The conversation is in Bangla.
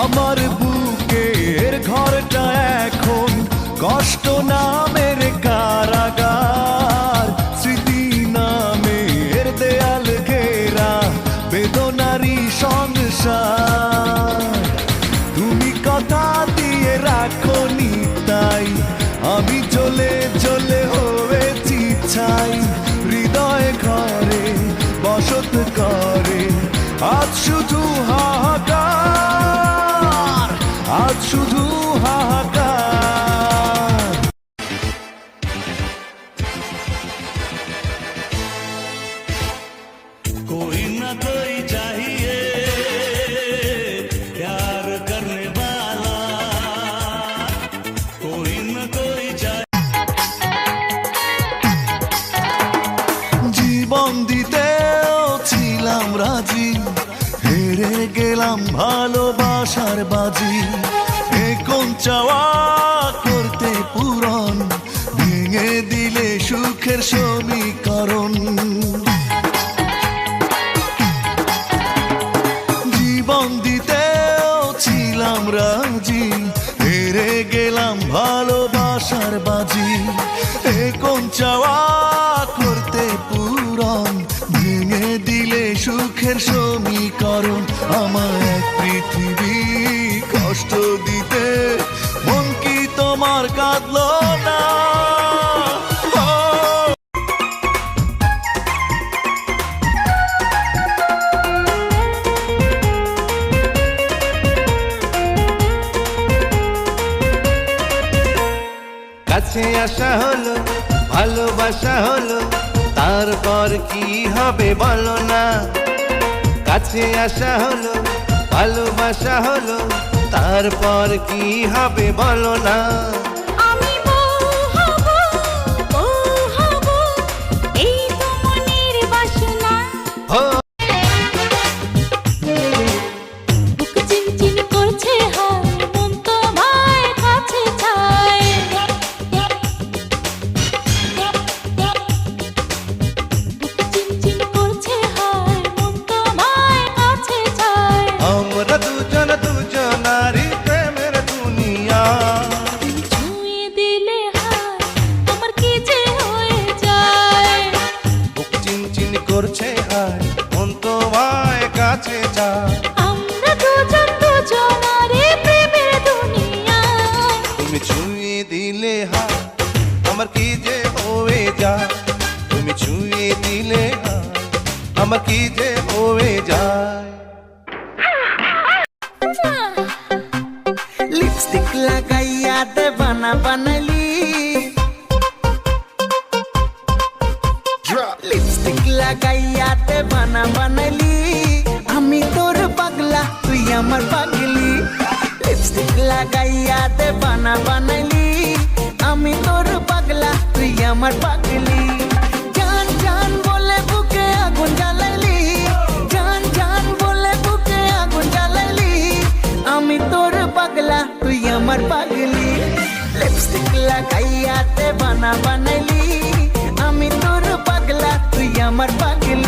আমার বুকের ঘরটা এখন কষ্ট নামের কারাগার, স্মৃতি নামের দেয়াল ঘেরা বেদনারি সংসার। তুমি কথা দিয়ে রাখোনি তাই আমি জ্বলে জ্বলে হয়েছি ছাই। হৃদয় ঘরে বসত করে আজ শুধু হাহাকার, আজ শুধু হাহাকার। कोई ना कोई चाहिए प्यार करने वाला, कोई ना कोई জীবন দিতেও ছিলাম রাজি, হেরে গেলাম ভালোবাসার বাজি। এ কোন চাওয়া করতে পূরণ, ভেঙে দিলে সুখের সমীকরণ। জীবন দিতেও ছিলাম রাজি, হেরে গেলাম ভালোবাসার বাজি। এ কোন চাওয়া করতে পূরণ, ভেঙে দিলে সুখের সমীকরণ। আমার এক পৃথিবী কষ্ট দিতে মন কি তোমার কাঁদলো না? কাছে আসা হলো, ভালোবাসা হলো, তারপর কি হবে বলো না? কাছে আসা হলো, ভালোবাসা হলো, তারপর কি হবে বলো না? আমি বউ হব, এই তো মনের বাসনা। বুক চিনচিন করছে হায়, মন তো ভাই কাছে চায়। বুক চিনচিন করছে হায়, মন তো ভাই কাছে চায়। আমরা দুজন দুজনারই প্রেমের দুনিয়া। ছুঁয়ে দিলে হায়, আমার কি যে হয়ে যায়। বুক চিনচিন করছে হায়, মন তোমায় কাছে যায়। আমরা দুজন দুজনারে প্রেমের দুনিয়ায়। তুমি ছুঁয়ে দিলে হায়, আমার কি যে হয়ে যায়। তুমি ছুঁয়ে দিলে হায়, আমার কি যে হয়ে যায়। लिपस्टिक लगाइया देवाना बनली, लिपस्टिक लगाइया देवाना बनली। আমি তোর পাগলা তুই আমার পাগলি, লিপস্টিক লাগাইয়া দেবানা বানাইলি। আমি তোর পাগলা তুই আমার পাগলি। জান জান বলে বুকে আগুন জ্বালাইলি, জান জান বলে বুকে আগুন জ্বালাইলি। আমি তোর পাগলা তুই আমার পাগলি, লিপস্টিক লাগাইয়া দেবানা বানাইলি। আমি তোর পাগলা তুই আমার পাগলি।